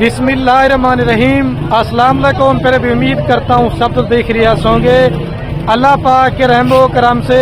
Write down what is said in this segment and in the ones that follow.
बिस्मिल्लाहिर्रहमानिर्रहीम। अस्सलाम वालेकुम। फिर भी उम्मीद करता हूँ सब तो देख रिया होंगे अल्लाह पाक के रहमो करम से।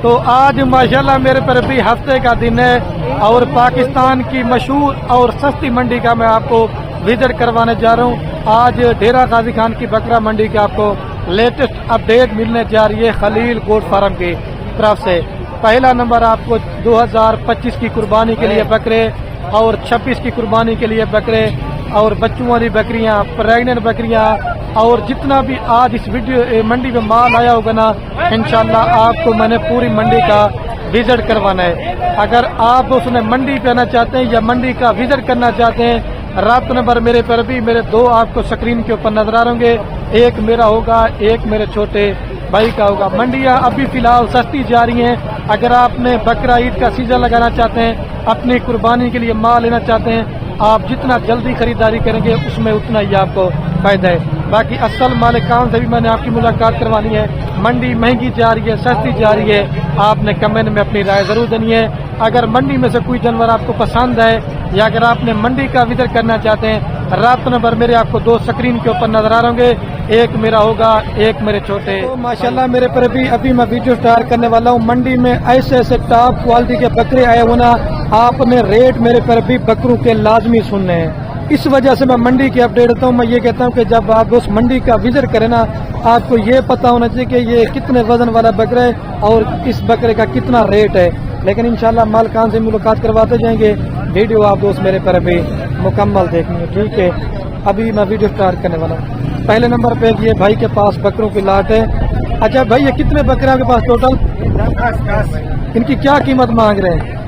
तो आज माशाल्लाह मेरे पर भी हफ्ते का दिन है और पाकिस्तान की मशहूर और सस्ती मंडी का मैं आपको विजिट करवाने जा रहा हूँ। आज डेरा गाजी खान की बकरा मंडी की आपको लेटेस्ट अपडेट मिलने जा रही है खलील गोट फार्म की तरफ से। पहला नंबर आपको 2025 की कुर्बानी के लिए बकरे और 26 की कुर्बानी के लिए बकरे और बच्चों वाली बकरियां, प्रेग्नेंट बकरियां और जितना भी आज इस वीडियो मंडी में माल आया होगा ना, इंशाल्लाह आपको मैंने पूरी मंडी का विजिट करवाना है। अगर आप उसने मंडी पे आना चाहते हैं या मंडी का विजिट करना चाहते हैं, रात नंबर मेरे पर भी मेरे दो आपको स्क्रीन के ऊपर नजर आ होंगे। एक मेरा होगा, एक मेरे छोटे भाई का होगा। मंडियां अभी फिलहाल सस्ती जा रही हैं। अगर आपने बकरा ईद का सीजन लगाना चाहते हैं, अपनी कुर्बानी के लिए माल लेना चाहते हैं, आप जितना जल्दी खरीदारी करेंगे उसमें उतना ही आपको फायदा है। बाकी असल मालिकान से भी मैंने आपकी मुलाकात करवानी है। मंडी महंगी जा रही है, सस्ती जा रही है, आपने कमेंट में अपनी राय जरूर देनी है। अगर मंडी में से कोई जानवर आपको पसंद है या अगर आपने मंडी का विजिट करना चाहते हैं, रात नंबर मेरे आपको दो स्क्रीन के ऊपर नजर आ होंगे। एक मेरा होगा, एक मेरे छोटे। तो माशाल्लाह मेरे पर भी अभी मैं वीडियो स्टार्ट करने वाला हूँ। मंडी में ऐसे ऐसे टॉप क्वालिटी के बकरे आए हो ना, आपने रेट मेरे पर भी बकरों के लाजमी सुनने हैं। इस वजह से मैं मंडी की अपडेट देता हूँ। मैं ये कहता हूँ कि जब आप उस मंडी का विजिट करें ना, आपको ये पता होना चाहिए कि ये कितने वजन वाला बकरा है और इस बकरे का कितना रेट है। लेकिन इंशाल्लाह मालकान से मुलाकात करवाते जाएंगे। वीडियो आप दोस्त मेरे पर अभी मुकम्मल देखनी है, ठीक है। अभी मैं वीडियो स्टार्ट करने वाला हूँ। पहले नंबर पे ये भाई के पास बकरों की लाट है। अच्छा भाई, ये कितने बकरे आपके पास टोटल? 10। इनकी क्या कीमत मांग रहे हैं?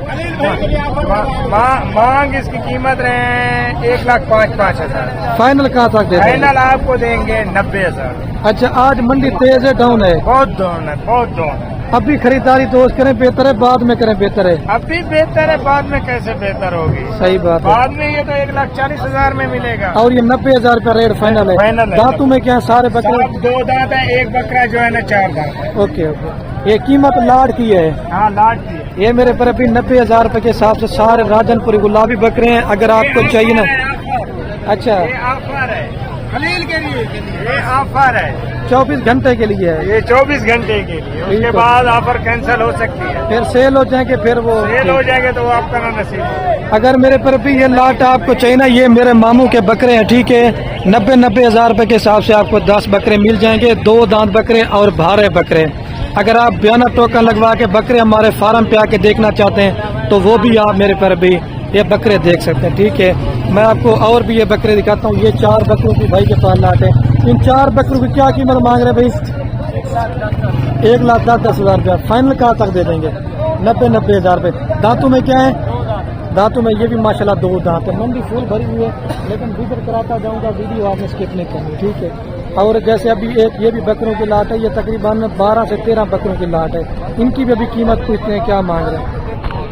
मांग इसकी कीमत रहे 1,05,5,000। फाइनल कहाँ तक दे? फाइनल आपको देंगे 90,000। अच्छा, आज मंडी तेज है, डाउन है? बहुत डाउन है, बहुत डाउन है। अभी खरीदारी दोस्त करें बेहतर है, बाद में करें बेहतर है? अभी बेहतर है, बाद में कैसे बेहतर होगी? सही बात है। बाद में ये तो 1,40,000 में मिलेगा। और ये 90,000 का रेट फाइनल है? फाइनल है। दांतों में क्या सारे बकरे? 2 दांत है, एक बकरा जो है ना 4 दांत है। Okay okay. ये कीमत लाट की है? हाँ, लाट की है। ये मेरे पर अभी 90,000 रुपए के हिसाब से सारे राजनपुरी गुलाबी बकरे हैं। अगर आपको चाहिए ना, अच्छा ये ऑफर है खलील के लिए, ये ऑफर है 24 घंटे के लिए है। ये 24 घंटे के लिए, उसके बाद ऑफर कैंसिल हो सकती है। फिर सेल हो जाएंगे, फिर वो सेल हो जाएंगे तो वो आपका ना नसीब है। अगर मेरे पर भी ये लाट आपको चाहिए ना, ये मेरे मामू के बकरे हैं, ठीक है। 90,000 रुपए के हिसाब से आपको 10 बकरे मिल जाएंगे, 2 दांत बकरे और भारे बकरे। अगर आप बयाना टोकन लगवा के बकरे हमारे फार्म पे आके देखना चाहते हैं तो वो भी आप मेरे पर भी ये बकरे देख सकते हैं, ठीक है। मैं आपको और भी ये बकरे दिखाता हूँ। ये 4 बकरों की भाई के पास लाट है। इन 4 बकरों की क्या कीमत मांग रहे हैं भाई? 1,10,000 रुपया। फाइनल कहाँ तक दे देंगे? 90,000 रुपये। दांतों में क्या है? दांतों में ये भी माशाल्लाह 2 दांत है। मंडी फुल भरी हुई है, लेकिन विजिट कराता जाऊंगा, वीडियो आपने स्किप नहीं करनी, ठीक है। और जैसे अभी एक ये भी बकरों की लाट है, ये तकरीबन 12 से 13 बकरों की लाट है। इनकी भी अभी कीमत पूछते हैं क्या मांग रहे हैं।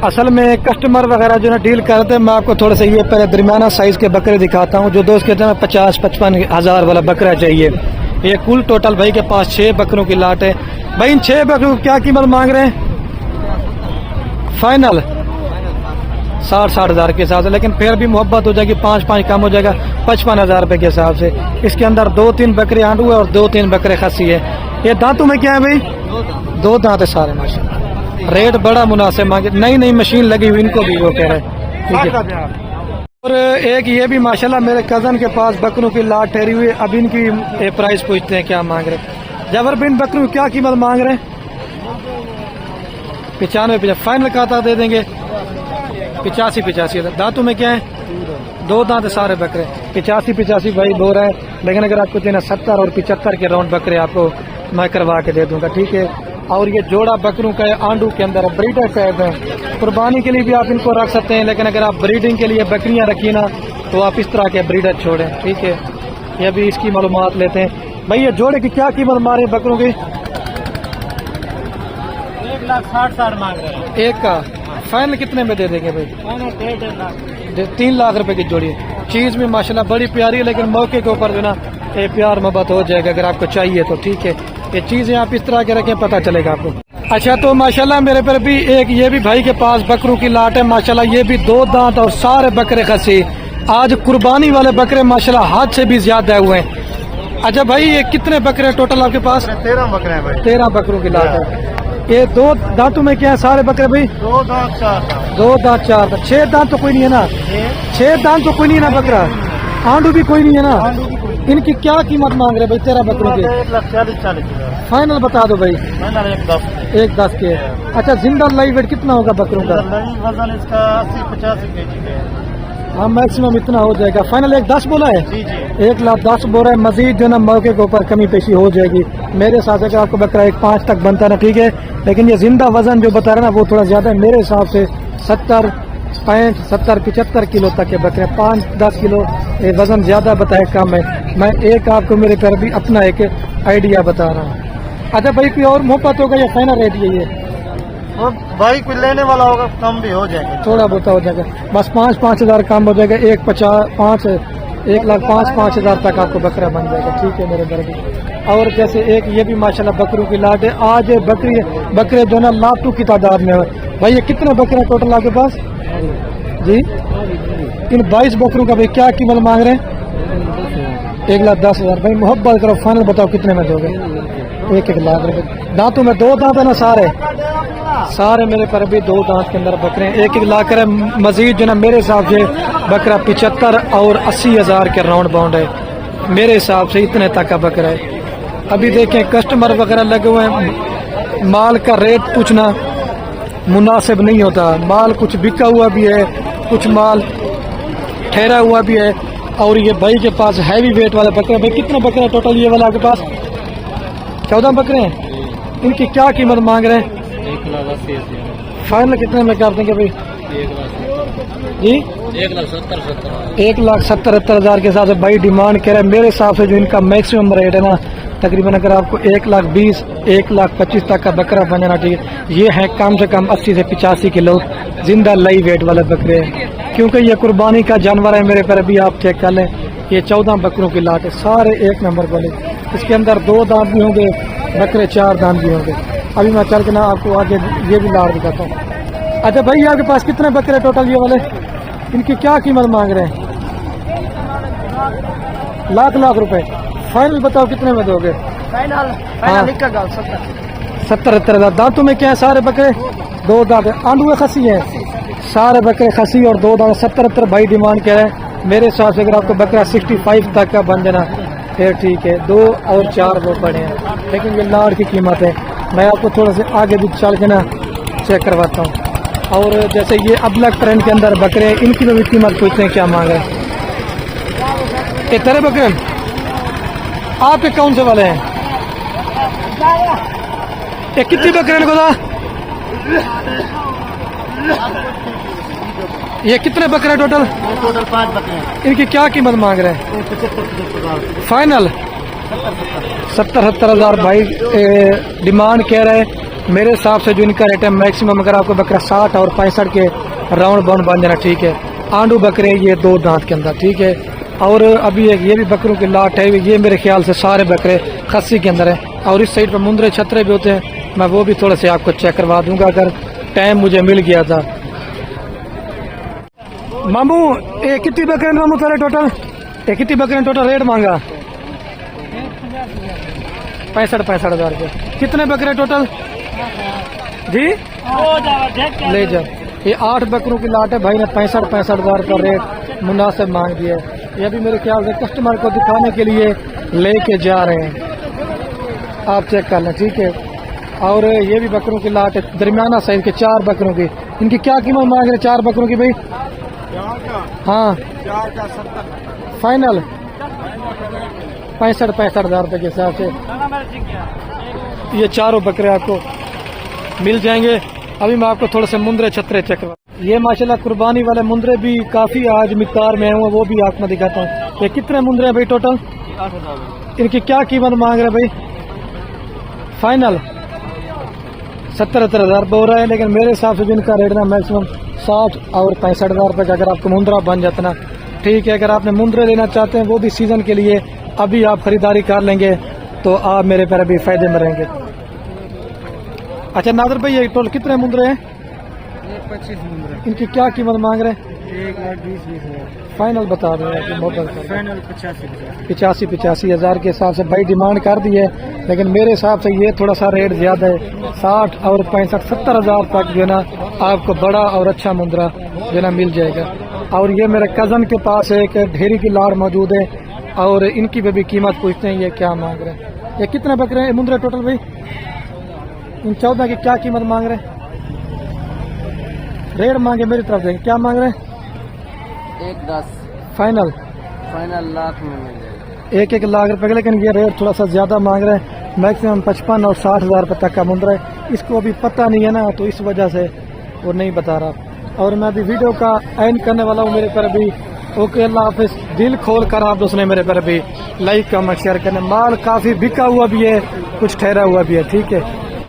असल में कस्टमर वगैरह जो है डील करते हैं। मैं आपको थोड़े से ये पहले दरमियाना साइज के बकरे दिखाता हूँ। जो दोस्त कहते हैं 50-55 हज़ार वाला बकरा चाहिए। ये कुल टोटल भाई के पास 6 बकरों की लाट है। भाई इन 6 बकरों की क्या कीमत मांग रहे हैं? फाइनल 60 हज़ार के हिसाब से, लेकिन फिर भी मोहब्बत हो जाएगी, 5 कम हो जाएगा 55,000 रुपए के हिसाब से। इसके अंदर 2-3 बकरे आंडू है और 2-3 बकरे खस्सी है। ये दांतों में क्या है भाई? 2 दांत है सारे माशाल्लाह। रेट बड़ा मुनासिब मांगे। नई मशीन लगी हुई, इनको भी वो कह रहे हैं, ठीक है। और एक ये भी माशाल्लाह मेरे कजन के पास बकरों की लाट ठहरी हुई है। अब इनकी प्राइस पूछते हैं क्या मांग रहे। जबर बिन बकरों की क्या कीमत मांग रहे हैं? 95 फाइनल कहाँ तक दे देंगे? 85 दांतों में क्या है? 2 दांत सारे बकरे। 85 भाई बोल रहा है, लेकिन अगर आपको चाहिए 70 और 75 के राउंड बकरे आपको मैं करवा के दे दूंगा, ठीक है। और ये जोड़ा बकरों का है, आंडू के अंदर ब्रीडर टाइप है। कुर्बानी के लिए भी आप इनको रख सकते हैं, लेकिन अगर आप ब्रीडिंग के लिए बकरियां रखी ना तो आप इस तरह के ब्रीडर छोड़ें, ठीक है। ये भी इसकी मालूमात लेते हैं। भाई ये जोड़े की क्या कीमत मारे बकरों की? 1,60,000 मांग रहे हैं। एक का फाइनल कितने में दे देंगे भाई? 3 लाख रुपए की जोड़ी है। चीज में माशाल्लाह बड़ी प्यारी है, लेकिन मौके के ऊपर जो ना ये प्यार मोहब्बत हो जाएगा। अगर आपको चाहिए तो ठीक है। ये चीजें आप इस तरह के रखें, पता चलेगा आपको। अच्छा, तो माशाल्लाह मेरे पर भी एक ये भी भाई के पास बकरों की लाट है। माशाल्लाह ये भी 2 दांत और सारे बकरे खसी। आज कुर्बानी वाले बकरे माशाल्लाह हाथ से भी ज्यादा हुए हैं। अच्छा भाई, ये कितने बकरे टोटल आपके पास? 13 बकरे हैं भाई। 13 बकरों की लाट है। ये 2 दांतों में क्या है सारे बकरे भाई? 2 दांत 4 दांत। 2 दांत 4 दांत। 6 दांत तो कोई नहीं है ना? 6 दांत तो कोई नहीं है ना बकरा? आंडू भी कोई नहीं है ना? इनकी क्या कीमत मांग रहे भाई 13 बकरों की? 1,40,000। फाइनल बता दो भाई। 1,10 के। अच्छा, जिंदा लाइव वेट कितना होगा बकरों का? वजन इसका 80-85 kg है। हाँ, मैक्सिमम इतना हो जाएगा। फाइनल 1,10 बोला है? जी जी। 1,10 बोल रहा है। मजीद जो ना मौके के ऊपर कमी पेशी हो जाएगी मेरे हिसाब से। अगर आपको बकरा 1,5 तक बनता ना, ठीक है, लेकिन ये जिंदा वजन जो बता रहा है ना वो थोड़ा ज्यादा है मेरे हिसाब से। 70, 65, 70, 75 किलो तक के बकरे। 5-10 किलो ये वजन ज्यादा बताए कम है। मैं एक आपको मेरे पर भी अपना एक आइडिया बता रहा हूँ। अच्छा भाई, कोई और मोहब्बत होगा या फाइनल रेट ये? और भाई कोई लेने वाला होगा कम भी हो जाएगा। थोड़ा बहुत हो जाएगा, बस 5-5 हज़ार कम हो जाएगा। 1,05,000 तक आपको बकरा बन जाएगा, ठीक है मेरे दर्द। और जैसे एक ये भी माशाल्लाह बकरों की लाट है। आज बकरे जो ना लाखों की तादाद में है भाई। ये कितने बकरे हैं टोटल आपके पास जी? इन 22 बकरों का भाई क्या कीमत मांग रहे हैं? 1,10,000। भाई मोहब्बत करो, फाइनल बताओ कितने में दोगे? 1-1 लाख रुपए। दांतों में 2 दांत है ना सारे मेरे पर भी 2 दांत के अंदर बकरे हैं। 1-1 लाख कर। मजीद जो ना मेरे हिसाब से बकरा 75 और 80 हज़ार के राउंड बाउंड है मेरे हिसाब से। इतने तक का बकरा है। अभी देखें कस्टमर वगैरह लगे हुए हैं। माल का रेट पूछना मुनासिब नहीं होता। माल कुछ बिका हुआ भी है, कुछ माल ठहरा हुआ भी है। और ये भाई के पास हैवी वेट वाले बकरे। भाई कितने बकरे टोटल ये वाला आपके पास? 14 बकरे हैं। इनकी क्या कीमत मांग रहे हैं? 1,80,000। फाइनल कितने में कर देंगे भाई जी? 1,70,000 के हिसाब से भाई डिमांड कह रहे हैं। मेरे हिसाब से जो इनका मैक्सिमम रेट है ना, तकरीबन अगर आपको 1,20,000, 1,25,000 तक का बकरा बन जाना चाहिए। ये है कम से कम 80 से 85 किलो जिंदा लई वेट वाले बकरे हैं, क्योंकि ये कुर्बानी का जानवर है मेरे पर। अभी आप चेक कर लें, ये 14 बकरों की लाट है, सारे 1 नंबर वाले। इसके अंदर 2 दांत भी होंगे बकरे, 4 दांत भी होंगे। अभी मैं चल के ना आपको आगे ये भी लाट दिखाता हूँ। अच्छा भाई, आपके पास कितने बकरे टोटल ये वाले? इनकी क्या कीमत मांग रहे हैं? लाख रुपए। फाइनल बताओ कितने में दोगे? फाइनल हाँ। 70-70 हज़ार। दांतों में क्या है सारे बकरे? 2 दांत है। आंडू खसी है सारे बकरे, खसी और 2 दांत। 70-70 भाई डिमांड कह रहे हैं। मेरे हिसाब से अगर आपको बकरा 65 तक का बन जाना फिर ठीक है। 2 और 4 वो पड़े हैं, लेकिन ये लाड़ की कीमत है। मैं आपको थोड़ा सा आगे भी चल के ना चेक करवाता हूँ। और जैसे ये अबलग ट्रेंड के अंदर बकरे, इनकी भी कीमत पूछते हैं क्या मांग रहे हैं। ये तेरे बकरे आपके कौन से वाले हैं? ये कितने बकरे हैं खुदा? ये कितने बकरे टोटल? टोटल 5 बकरे हैं। इनकी क्या कीमत मांग रहे हैं? 75,000। फाइनल 70-70 हज़ार भाई डिमांड कह रहे हैं। मेरे हिसाब से जो इनका रेट है मैक्सिमम, अगर आपको बकरा 60 और 65 के राउंड बाउंड बन जाना, ठीक है। आंडू बकरे ये 2 दांत के अंदर, ठीक है। और अभी एक ये भी बकरों की लाट है। ये मेरे ख्याल से सारे बकरे खस्सी के अंदर है। और इस साइड पर मुंदरे छतरे भी होते हैं, मैं वो भी थोड़े से आपको चेक करवा दूंगा अगर टाइम मुझे मिल गया था। मामू ये कितनी बकरे मामू तेरे टोटल? ये कितनी बकरे टोटल रेट मांगा? 65 हज़ार रुपये। कितने बकरे टोटल जी? ले जाओ। ये 8 बकरों की लाट है भाई ने 65 हज़ार का रेट मुनासिब मांग दिया है। ये भी मेरे ख्याल से कस्टमर को दिखाने के लिए लेके जा रहे हैं, आप चेक कर लें, ठीक है। और ये भी बकरों की लाट है दरमियाना साइज के 4 बकरों की। इनकी क्या कीमत मांग रहे 4 बकरों की भाई? हाँ फाइनल 65 हज़ार रुपये के हिसाब से ये चारों बकरे आपको मिल जाएंगे। अभी मैं आपको थोड़े से मुंदरे छतरे चेक करवा। ये माशाल्लाह कुर्बानी वाले मुंदरे भी काफ़ी आज मिकदार में हुए, वो भी आपको दिखाता हूँ। ये कितने मुंदरे हैं भाई टोटल? 8,000। इनकी क्या कीमत मांग रहे भाई? फाइनल 70-70 हज़ार बोल रहा है, लेकिन मेरे हिसाब से भी इनका रेट ना मैक्सिमम 60 और 65 हज़ार रुपये का। अगर आपको मुंदरा बन जाता ना, ठीक है। अगर आपने मुंदरे लेना चाहते हैं वो भी सीज़न के लिए, अभी आप खरीदारी कर लेंगे तो आप मेरे पर अभी फ़ायदे में रहेंगे। अच्छा नादर भाई, ये टोटल कितने मुंदरे हैं? 25 मुंदरे। इनकी क्या कीमत मांग रहे हैं? 1,20,000 फाइनल बता रहे हैं कि मोबाइल का फाइनल 85,000 85 85 के हिसाब से भाई डिमांड कर दी है, लेकिन मेरे हिसाब से ये थोड़ा सा रेट ज्यादा है। 60 और 65 70 हजार तक जो है ना आपको बड़ा और अच्छा मुंद्रा जो है ना मिल जाएगा। और ये मेरे कजन के पास एक ढेरी की लाड़ मौजूद है और इनकी भी कीमत पूछते हैं ये क्या मांग रहे हैं। ये कितने बक रहे हैं मुंद्रा टोटल भाई? इन 14 की क्या कीमत मांग रहे हैं? रेट मांगे मेरी तरफ से, क्या मांग रहे हैं? 1,10 फाइनल लाख में मिल जाएगा। 1 लाख रुपए का, लेकिन ये रेट थोड़ा सा ज्यादा मांग रहे हैं। मैक्सिमम 55 और 60 हजार रुपये तक का मुंद्रा है। इसको अभी पता नहीं है ना, तो इस वजह से वो नहीं बता रहा। और मैं अभी वीडियो का एंड करने वाला हूँ। मेरे पर अभी ओके, अल्लाह हाफिज। दिल खोल कर आप दोस्तों ने मेरे पर अभी लाइक कमेंट शेयर करने। माल काफी बिका हुआ भी है, कुछ ठहरा हुआ भी है। ठीक है।